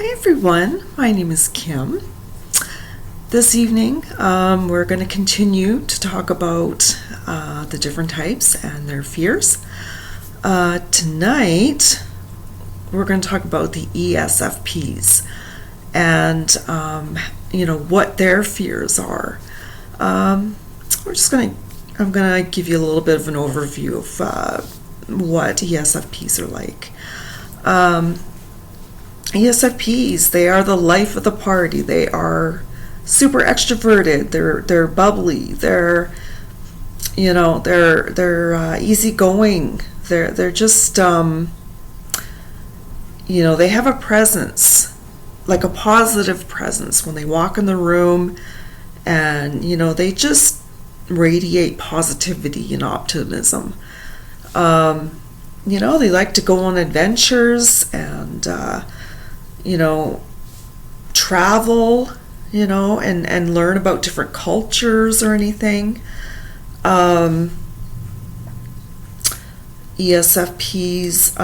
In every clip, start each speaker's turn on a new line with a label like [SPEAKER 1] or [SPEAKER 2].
[SPEAKER 1] Hi everyone, my name is Kim. This evening we're going to continue to talk about the different types and their fears. Tonight we're going to talk about the ESFP'S and what their fears are. I'm going to give you a little bit of an overview of what ESFPs are like. ESFPs, they are the life of the party. They are super extroverted. They're bubbly. They're easygoing. They're just they have a presence, like a positive presence when they walk in the room, and they just radiate positivity and optimism. They like to go on adventures and travel, and learn about different cultures or anything. ESFPs,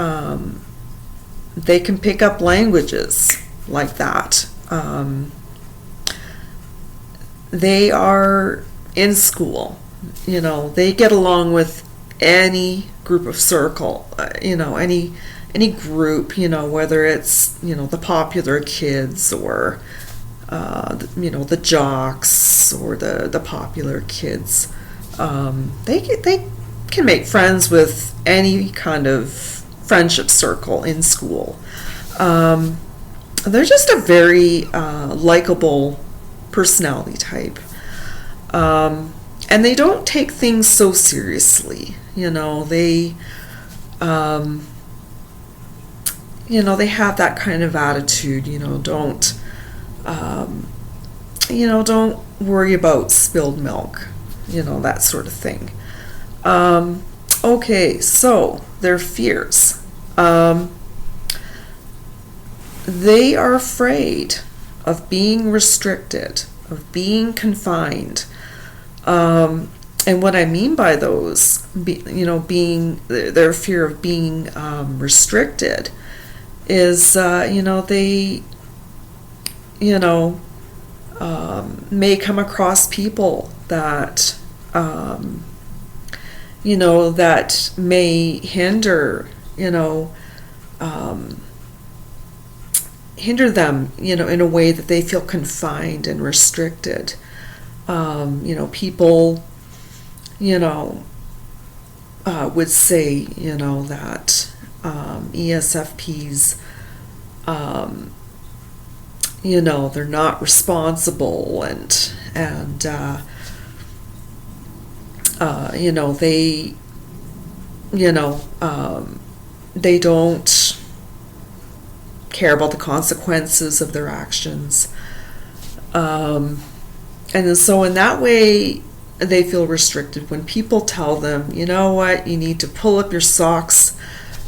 [SPEAKER 1] they can pick up languages like that. They are in school, they get along with any group of circle, any group, whether it's, the popular kids or, the jocks or the popular kids. They can make friends with any kind of friendship circle in school. They're just a very likable personality type. And they don't take things so seriously. They have that kind of attitude, don't worry about spilled milk, that sort of thing. Okay, so their fears. They are afraid of being restricted, of being confined. And what I mean by those, being their fear of being restricted is, they, may come across people that, that may hinder them, in a way that they feel confined and restricted. People, would say, that ESFPs, they're not responsible and they don't care about the consequences of their actions. And so in that way, they feel restricted when people tell them, you need to pull up your socks,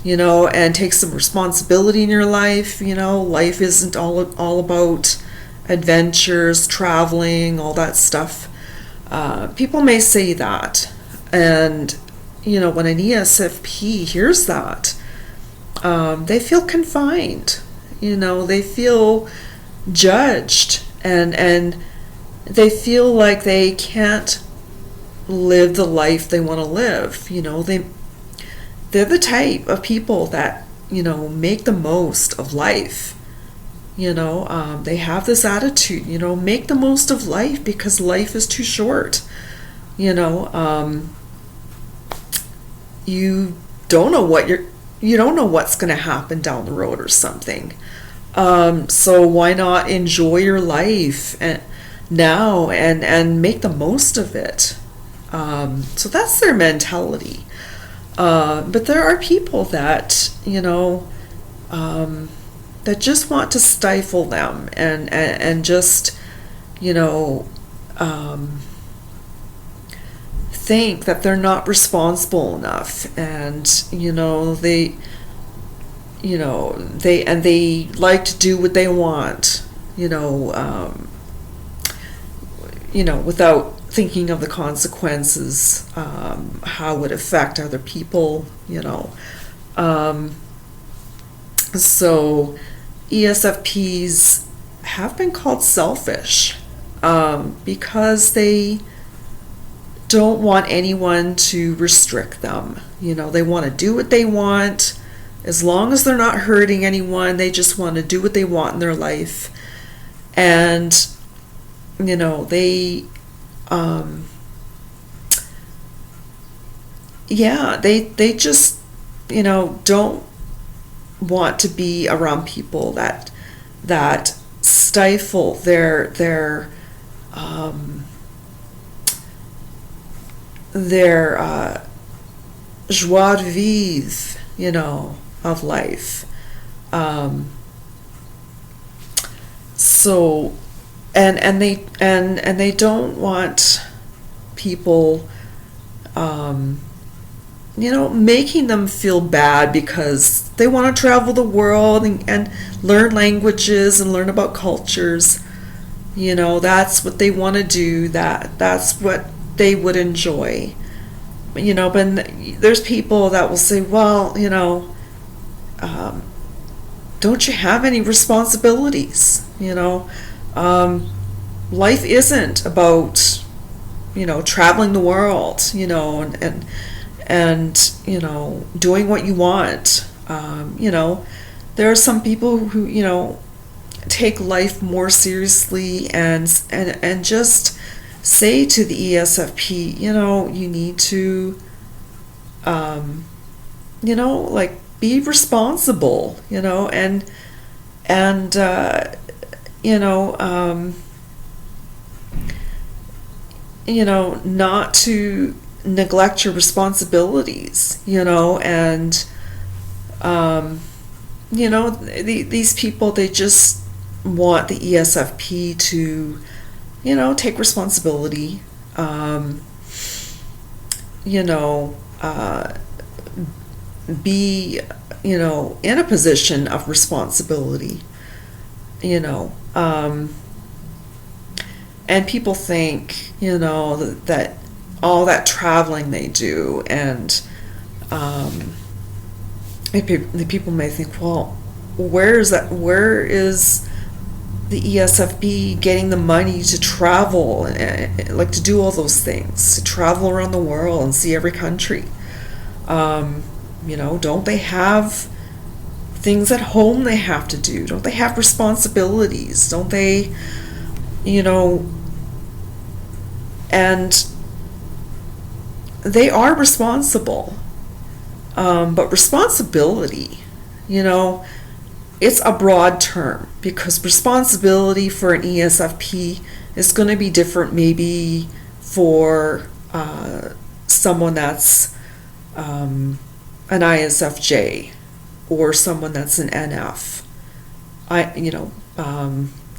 [SPEAKER 1] and take some responsibility in your life. Life isn't all about adventures, traveling, all that stuff. People may say that. And, when an ESFP hears that, they feel confined. They feel judged, and they feel like they can't live the life they want to live. They're the type of people that, make the most of life. They have this attitude, make the most of life because life is too short. You don't know what's going to happen down the road or something. So why not enjoy your life now and make the most of it? So that's their mentality. But there are people that, that just want to stifle them and just, think that they're not responsible enough, and they like to do what they want, without thinking of the consequences, how it would affect other people, So ESFPs have been called selfish because they don't want anyone to restrict them. They want to do what they want. As long as they're not hurting anyone, they just want to do what they want in their life. And, they, they just, don't want to be around people that stifle their joie de vivre, of life. So, and they don't want people, making them feel bad because they want to travel the world and learn languages and learn about cultures. That's what they want to do. That's what they would enjoy. But there's people that will say, well, don't you have any responsibilities? Life isn't about, traveling the world, and doing what you want. There are some people who, take life more seriously and just say to the ESFP, you need to, be responsible, not to neglect your responsibilities, and, these people, they just want the ESFP to, take responsibility, be, in a position of responsibility, and people think, that all that traveling they do, and the people may think, well, where is the ESFP getting the money to travel, like to do all those things, to travel around the world and see every country? Don't they have things at home they have to do? Don't they have responsibilities? Don't they, and they are responsible. But responsibility, it's a broad term, because responsibility for an ESFP is going to be different maybe for someone that's an ISFJ, or someone that's an NF,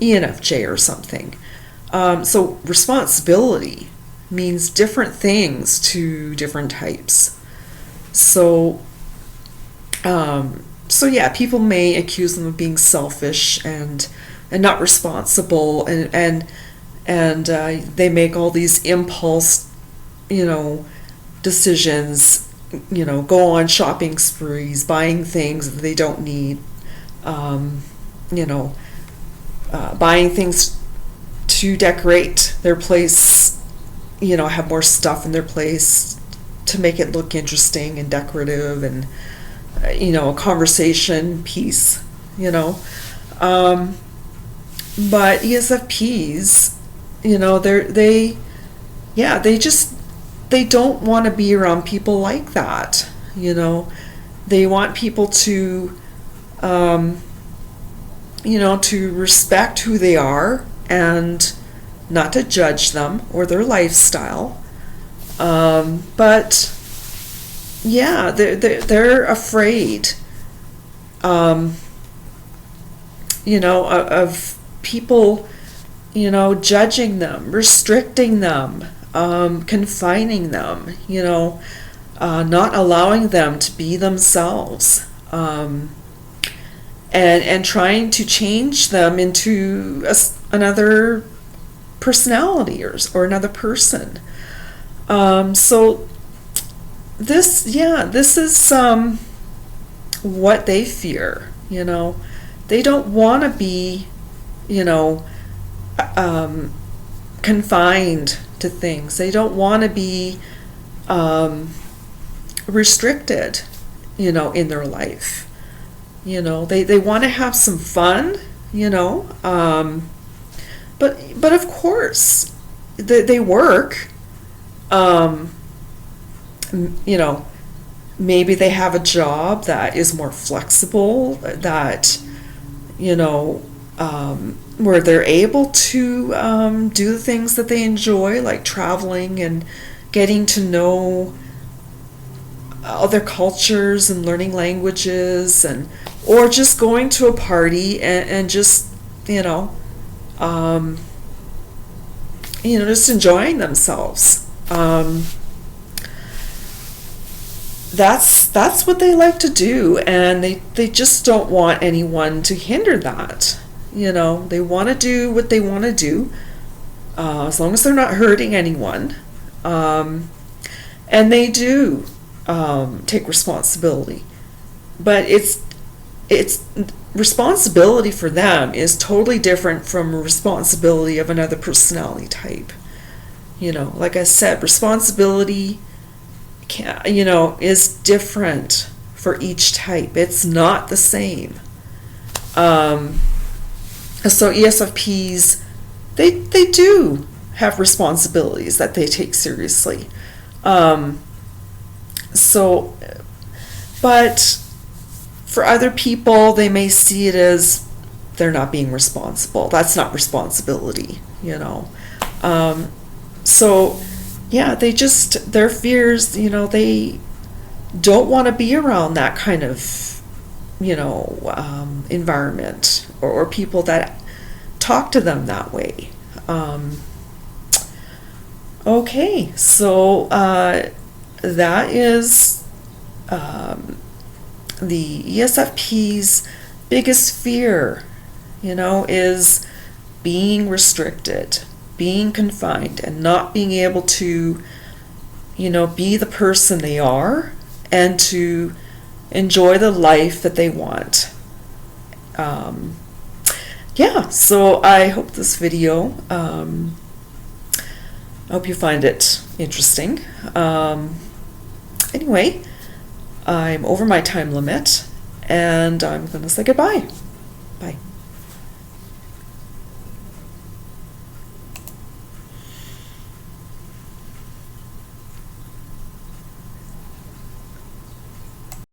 [SPEAKER 1] ENFJ or something. So responsibility means different things to different types. So yeah, people may accuse them of being selfish and not responsible, and they make all these impulse, decisions, go on shopping sprees, buying things that they don't need, buying things to decorate their place, have more stuff in their place to make it look interesting and decorative, and a conversation piece, but ESFPs, they don't want to be around people like that. They want people to, to respect who they are and not to judge them or their lifestyle. But yeah, they're afraid, of people, judging them, restricting them, confining them, not allowing them to be themselves, and trying to change them into another personality or another person. So this is what they fear. They don't want to be, confined to things. They don't want to be restricted, in their life. They want to have some fun, but of course, they work. Maybe they have a job that is more flexible, that, where they're able to do the things that they enjoy, like traveling and getting to know other cultures and learning languages, or just going to a party and just, just enjoying themselves. That's what they like to do, and they just don't want anyone to hinder that. They want to do what they want to do, as long as they're not hurting anyone. And they do take responsibility, but it's responsibility for them is totally different from responsibility of another personality type. Like I said, responsibility is different for each type. It's not the same. So ESFPs, they do have responsibilities that they take seriously. But for other people, they may see it as they're not being responsible. That's not responsibility, So, yeah, their fears, they don't want to be around that kind of, environment or people that talk to them that way. Okay, so that is the ESFP's biggest fear, is being restricted, being confined, and not being able to, be the person they are and to enjoy the life that they want. So I hope this video, I hope you find it interesting. Anyway, I'm over my time limit, and I'm going to say goodbye. Bye.